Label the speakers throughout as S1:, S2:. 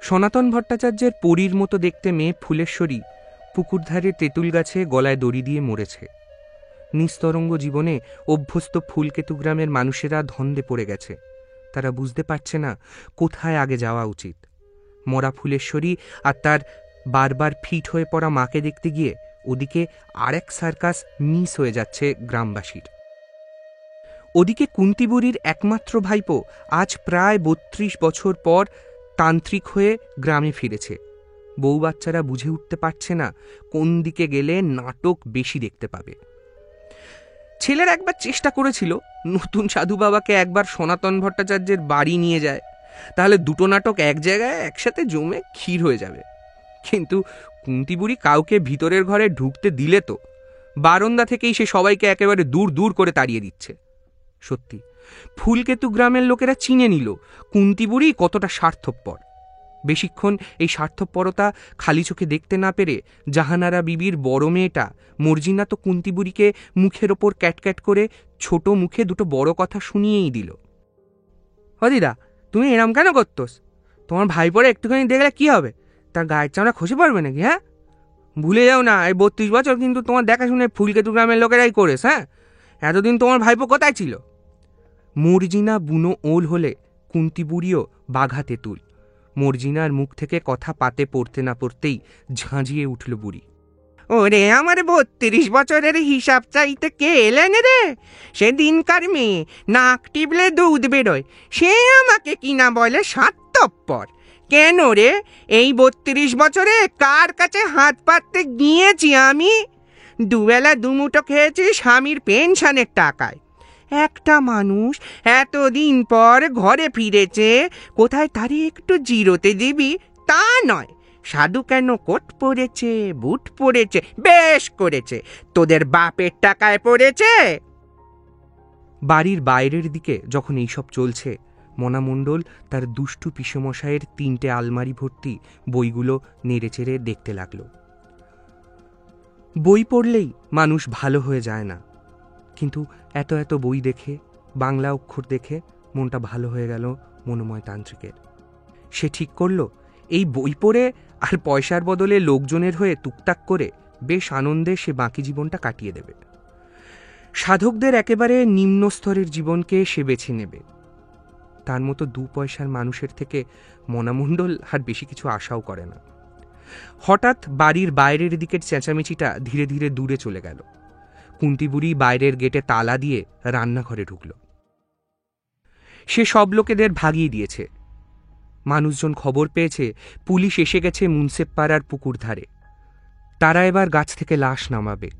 S1: সনাতন ভট্টাচার্যের পরীর মতো দেখতে মেয়ে ফুলেশ্বরী পুকুরধারে তেঁতুল গাছে গলায় দড়ি দিয়ে মরেছে। নিস্তরঙ্গ জীবনে অভ্যস্ত ফুলকেতু গ্রামের মানুষেরা ধন্দে পড়ে গেছে। তারা বুঝতে পারছে না কোথায় আগে যাওয়া উচিত। মরা ফুলেশ্বরী আর তার বারবার ফিট হয়ে পড়া মাকে দেখতে গিয়ে ওদিকে আরেক সার্কাস মিস হয়ে যাচ্ছে গ্রামবাসীর। ওদিকে কুন্তিবুড়ির একমাত্র ভাইপো আজ প্রায় ৩২ বছর পর তান্ত্রিক হয়ে গ্রামে ফিরেছে। বউ বাচ্চারা বুঝে উঠতে পারছে না কোন দিকে গেলে নাটক বেশি দেখতে পাবে। ছেলেরা একবার চেষ্টা করেছিল নতুন সাধু বাবাকে একবার সনাতন ভট্টাচার্যের বাড়ি নিয়ে যায়, তাহলে দুটো নাটক এক জায়গায় একসাথে জমে ক্ষীর হয়ে যাবে। কিন্তু কুন্তিবুড়ি কাউকে ভিতরের ঘরে ঢুকতে দিলে তো বারান্দা থেকেই সে সবাইকে একেবারে দূর দূর করে তাড়িয়ে দিচ্ছে। সত্যি ফুলকেতু গ্রামের লোকেরা চিনে নিল কুন্তিবুড়ি কতটা স্বার্থপর। বেশিক্ষণ এই স্বার্থপরতা খালি চোখে দেখতে না পেরে জাহানারা বিবির বড় মেয়েটা মর্জিনা তো কুন্তিবুড়িকে মুখের ওপর ক্যাটক্যাট করে ছোট মুখে দুটো বড় কথা শুনিয়েই দিল। ও দিদা, তুমি এরম কেন করতোস? তোমার ভাইপোরে একটুখানি দেখলে কি হবে? তার গায়ের চামড়া খসে পড়বে নাকি? হ্যাঁ, ভুলে যাও না এই ৩২ বছর কিন্তু তোমার দেখাশুনে ফুলকেতু গ্রামের লোকেরাই করেস। হ্যাঁ, এতদিন তোমার ভাইপো কোথায় ছিল? মর্জিনা বুনো ওল হলে কুন্তিবুড়িও বাঘা তেঁতুল। মর্জিনার মুখ থেকে কথা পাতে পড়তে না পড়তেই ঝাঁঝিয়ে উঠল বুড়ি। ওরে আমার ৩২ বছরের হিসাব চাইতে কে এলেন রে? সেদিনকার মেয়ে, নাক টিপলে দুধ বেরোয়, সে আমাকে কিনা বলে স্বার্থপর। কেন রে, এই ৩২ বছরে কার কাছে হাত পাততে গিয়েছি আমি? দুবেলা দুমুঠো খেয়েছি স্বামীর পেনশনের টাকায়। একটা মানুষ এতদিন পর ঘরে ফিরেছে, কোথায় তারে একটু জিরোতে দিবি তা নয়। সাধু কেন কোট পরেছে, বুট পরেছে, বেশ করেছে, তোদের বাপের টাকায় পড়েছে। বাড়ির বাইরের দিকে যখন এইসব চলছে, মনা মণ্ডল তার দুষ্টু পিসেমশাইয়ের ৩টে আলমারি ভর্তি বইগুলো নেড়েচেড়ে দেখতে লাগলো। বই পড়লেই মানুষ ভালো হয়ে যায় না, কিন্তু এত এত বই দেখে, বাংলা অক্ষর দেখে মনটা ভালো হয়ে গেল মনোময় তান্ত্রিকের। সে ঠিক করল এই বই পড়ে আর পয়সার বদলে লোকজনের হয়ে টুকটাক করে বেশ আনন্দে সে বাকি জীবনটা কাটিয়ে দেবে। সাধকদের একেবারে নিম্ন স্তরের জীবনকে সে বেছে নেবে। তার মতো ২ পয়সার মানুষের থেকে মনামণ্ডল আর বেশি কিছু আশাও করে না। হঠাৎ বাড়ির বাইরের দিকের চেঁচামেচিটা ধীরে ধীরে দূরে চলে গেল। কুন্তিবুড়ি বাইরের গেটে তালা দিয়ে রান্নাঘরে ঢুকল। সে সব লোকেদের ভাগিয়ে দিয়েছে। মানুষজন খবর পেয়েছে পুলিশ এসে গেছে মুন্সেফপাড়ার পুকুর ধারে। তারা এবার গাছ থেকে লাশ নামাবে।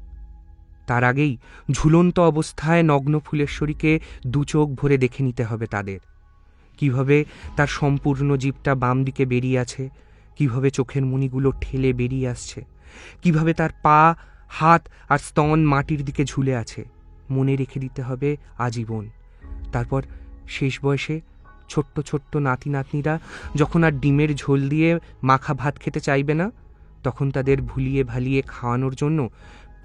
S1: তার আগেই ঝুলন্ত অবস্থায় নগ্ন ফুলেশ্বরীকে ২ চোখ ভরে দেখে নিতে হবে তাদের। কিভাবে তার সম্পূর্ণ জীবটা বাম দিকে বেরিয়ে আছে, কিভাবে চোখের মণিগুলো ঠেলে বেরিয়ে আসছে, কিভাবে তার পা, হাত আর স্তন মাটির দিকে ঝুলে আছে। মনে রেখে দিতে হবে আজীবন। তারপর শেষ বয়সে ছোট্ট ছোট্ট নাতি নাতনিরা যখন আর ডিমের ঝোল দিয়ে মাখা ভাত খেতে চাইবে না, তখন তাদের ভুলিয়ে ভালিয়ে খাওয়ানোর জন্য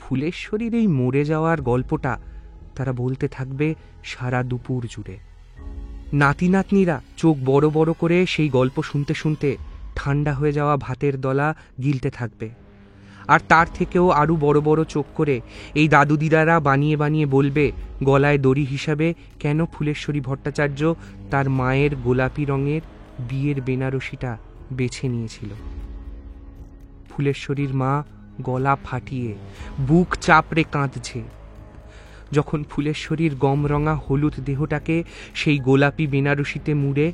S1: ফুলেশ্বরীর এই মরে যাওয়ার গল্পটা তারা বলতে থাকবে সারা দুপুর জুড়ে। নাতি নাতনিরা চোখ বড় বড় করে সেই গল্প শুনতে শুনতে ঠান্ডা হয়ে যাওয়া ভাতের দলা গিলতে থাকবে। আর তার থেকেও আরও বড় বড় চোখ করে এই দাদু দিদারা বানিয়ে বানিয়ে বলবে গলায় দড়ি হিসাবে কেন ফুলেশ্বরী ভট্টাচার্য তার মায়ের গোলাপি রঙের বিয়ের বেনারসিটা বেছে নিয়েছিল। ফুলেশ্বরীর মা গলা ফাটিয়ে বুক চাপড়ে কাঁদছে যখন ফুলেশ্বরীর গমরঙা হলুদ দেহটাকে সেই গোলাপি বেনারসিতে মুড়ে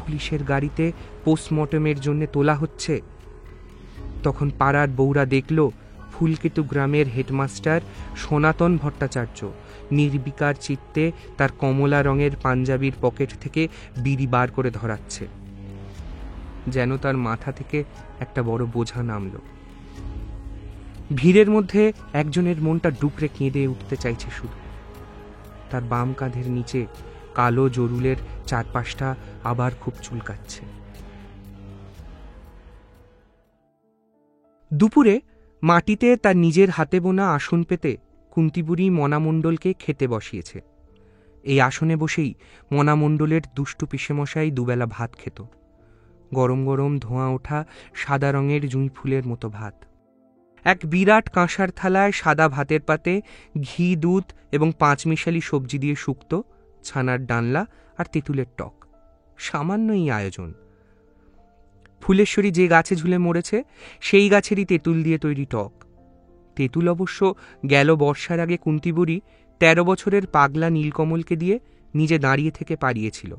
S1: পুলিশের গাড়িতে পোস্টমর্টমের জন্য তোলা হচ্ছে। তখন পাড়ার বউরা দেখল ফুলকেতু গ্রামের হেডমাস্টার সনাতন ভট্টাচার্য নির্বিকার চিত্তে তার কমলা রঙের পাঞ্জাবির পকেট থেকে বিড়ি বার করে ধরাচ্ছে। যেন তার মাথা থেকে একটা বড় বোঝা নামল। ভিড়ের মধ্যে একজনের মনটা ডুকরে কেঁদে উঠতে চাইছে শুধু। তার বাম কাঁধের নিচে কালো জরুলের ৪-৫টা আবার খুব চুলকাচ্ছে। দুপুরে মাটিতে তার নিজের হাতে বোনা আসন পেতে কুন্তিবুড়ি মনামণ্ডলকে খেতে বসিয়েছে। এই আসনে বসেই মনামণ্ডলের দুষ্টু পিসেমশাই দুবেলা ভাত খেত। গরম গরম ধোঁয়া ওঠা সাদা রঙের জুঁই ফুলের মতো ভাত। এক বিরাট কাঁসার থালায় সাদা ভাতের পাতে ঘি, দুধ এবং 5 মিশালি সবজি দিয়ে শুক্তো, ছানার ডালনা আর তেঁতুলের টক। সামান্যই আয়োজন। ফুলেশ্বরী যে গাছে ঝুলে মরেছে সেই গাছেরই তেঁতুল দিয়ে তৈরি টক। তেঁতুল অবশ্য গেল বর্ষার আগে কুন্তিবুড়ি 13 বছরের পাগলা নীলকমলকে দিয়ে নিজে দাঁড়িয়ে থেকে পাড়িয়েছিল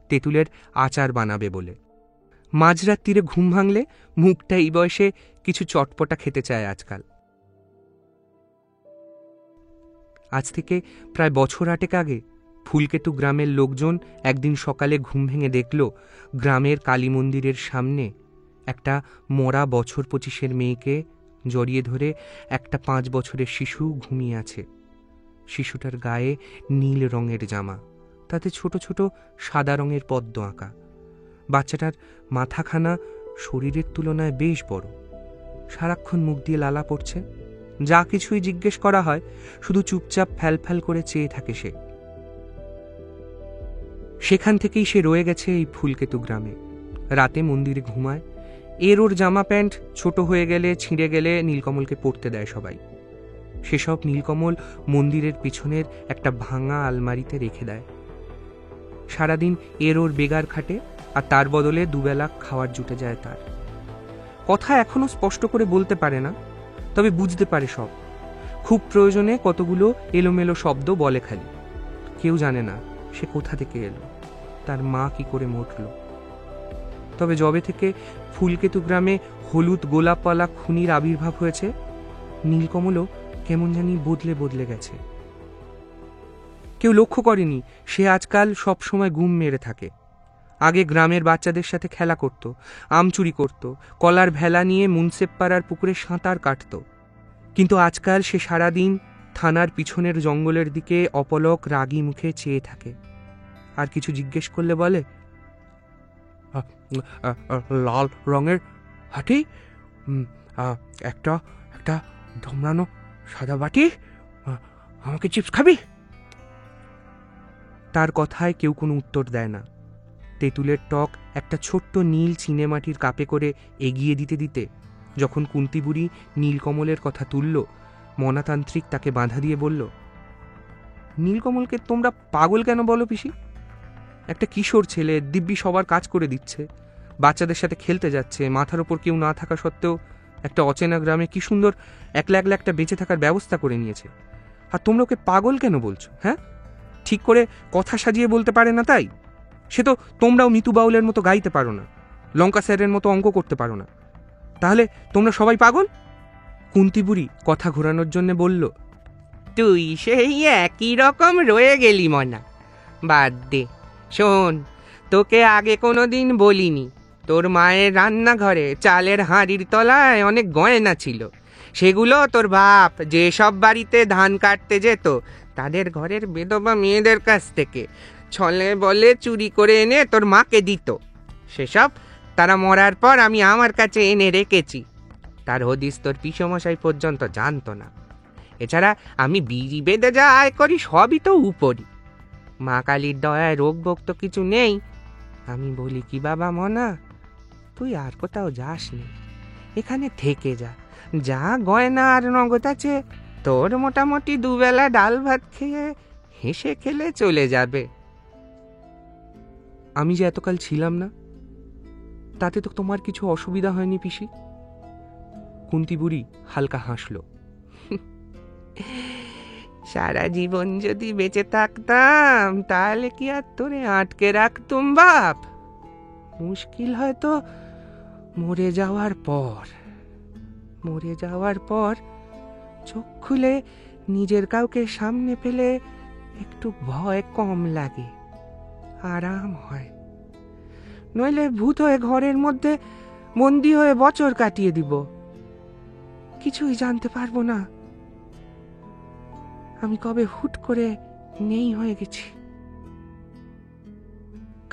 S1: তেঁতুলের আচার বানাবে বলে। মাঝরাত্রিরে ঘুম ভাঙলে মুখটা এই বয়সে কিছু চটপটা খেতে চায় আজকাল। আজ থেকে প্রায় বছর 8 আগে ফুলকেতু গ্রামের লোকজন একদিন সকালে ঘুম ভেঙে দেখল গ্রামের কালী মন্দিরের সামনে একটা মরা বছর 25-এর মেয়েকে জড়িয়ে ধরে একটা 5 বছরের শিশু ঘুমিয়ে আছে। শিশুটার গায়ে নীল রঙের জামা, তাতে ছোট ছোট সাদা রঙের পদ্ম আঁকা। বাচ্চাটার মাথাখানা শরীরের তুলনায় বেশ বড়। সারাক্ষণ মুখ দিয়ে লালা পড়ছে। যা কিছুই জিজ্ঞেস করা হয় শুধু চুপচাপ ফ্যাল করে চেয়ে থাকে সে। সেখান থেকেই সে রয়ে গেছে এই ফুলকেতু গ্রামে। রাতে মন্দিরে ঘুমায়। ওর জামা প্যান্ট ছোট হয়ে গেলে, ছিঁড়ে গেলে নীলকমলকে পরতে দেয় সবাই। সেসব নীলকমল মন্দিরের পিছনের একটা ভাঙা আলমারিতে রেখে দেয়। সারাদিন ওর বেগার খাটে, আর তার বদলে দুবেলা খাওয়ার জুটে যায় তার। কথা এখনো স্পষ্ট করে বলতে পারে না, তবে বুঝতে পারে সব। খুব প্রয়োজনে কতগুলো এলোমেলো শব্দ বলে খালি। কেউ জানে না সে কোথা থেকে এলো, তার মা কি করে মরল। তবে যবে থেকে ফুলকেতু গ্রামে হলুদ গোলাপওয়ালা খুনির আবির্ভাব হয়েছে, নীলকমলও কেমন জানি বদলে বদলে গেছে। কেউ লক্ষ্য করেনি সে আজকাল সব সময় গুম মেরে থাকে। আগে গ্রামের বাচ্চাদের সাথে খেলা করত, আম চুরি করত, কলার ভেলা নিয়ে মুন্সেফপাড়ার পুকুরে সাঁতার কাটত। কিন্তু আজকাল সে সারাদিন থানার পিছনের জঙ্গলের দিকে অপলক রাগী মুখে চেয়ে থাকে। আর কিছু জিজ্ঞেস করলে বলে, লাল রঙের হাঁটি, একটা একটা ধমরানো সাদা বাটি, আমাকে চিপস খাবি? তার কথায় কেউ কোনো উত্তর দেয় না। তেঁতুলের টক একটা ছোট্ট নীল চিনেমাটির কাপে করে এগিয়ে দিতে দিতে যখন কুন্তিবুড়ি নীলকমলের কথা তুলল, মনাতান্ত্রিক তাকে বাধা দিয়ে বলল, নীলকমলকে তোমরা পাগল কেন বলো পিসি? একটা কিশোর ছেলে, দিব্যি সবার কাজ করে দিচ্ছে, বাচ্চাদের সাথে খেলতে যাচ্ছে, মাথার ওপর কেউ না থাকা সত্ত্বেও একটা অচেনা গ্রামে কি সুন্দর একলা একলা একটা বেঁচে থাকার ব্যবস্থা করে নিয়েছে। আর তোমরা ওকে পাগল কেন বলছো? হ্যাঁ, ঠিক করে কথা সাজিয়ে বলতে পারে না তাই? সে তো তোমরাও মিতু বাউলের মতো গাইতে পারো না, লঙ্কা স্যারের মতো অঙ্ক করতে পারো না, তাহলে তোমরা সবাই পাগল? কুন্তিবুড়ি কথা ঘোরানোর জন্য বলল,
S2: তুই সেই একই রকম রয়ে গেলি মনা। বাদ দে। শোন, তোকে আগে কোনোদিন বলিনি, তোর মায়ের রান্নাঘরে চালের হাঁড়ির তলায় অনেক গয়না ছিল। সেগুলো তোর বাপ যেসব বাড়িতে ধান কাটতে যেত তাদের ঘরের বেধবা মেয়েদের কাছ থেকে ছলে বলে চুরি করে এনে তোর মাকে দিত। সেসব তারা মরার পর আমি আমার কাছে এনে রেখেছি। তার হদিস তোর পিসমশাই পর্যন্ত জানতো না। এছাড়া আমি বিড়ি বেঁধে যা আয় করি সবই তো উপরি। মা কালীর দয়ায় রোগ ভোগ তো কিছু নেই। আমি বলি কি বাবা মনা, তুই আর কোথাও যাস নি, এখানে থেকে যা। যা গয়না আর নগদ আছে তোর মোটামুটি দুবেলা ডাল ভাত খেয়ে হেসে খেলে চলে যাবে।
S1: আমি যে এতকাল ছিলাম না, তাতে তো তোমার কিছু অসুবিধা হয়নি পিসি? কুন্তিবুড়ি হালকা হাসল।
S2: সারা জীবন যদি বেঁচে থাকতাম তাহলে কি আর তোরে আটকে রাখতুম বাপ? মুশকিল হয়তো মরে যাওয়ার পর চোখ খুলে নিজের কাউকে সামনে পেলে একটু ভয় কম লাগে, আরাম হয়। নইলে ভূত হয়ে ঘরের মধ্যে বন্দি হয়ে বছর কাটিয়ে দিব, কিছুই জানতে পারবো না আমি কবে হুট করে নেই হয়ে গেছি।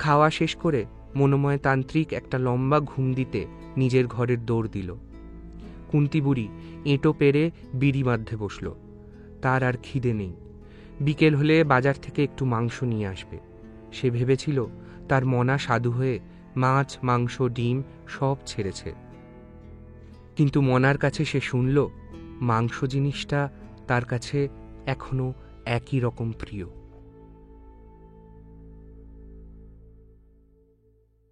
S1: খাওয়া শেষ করে মনোময় তান্ত্রিক একটা লম্বা ঘুম দিতে নিজের ঘরের দৌড় দিল। কুন্তিবুড়ি এঁটো পেরে বিড়ি বাঁধতে বসল। তার আর খিদে নেই। বিকেল হলে বাজার থেকে একটু মাংস নিয়ে আসবে। সে ভেবেছিল তার মনা সাধু হয়ে মাছ, মাংস, ডিম সব ছেড়েছে। কিন্তু মনার কাছে সে শুনল মাংস জিনিসটা তার কাছে এখনো একই রকম প্রিয়।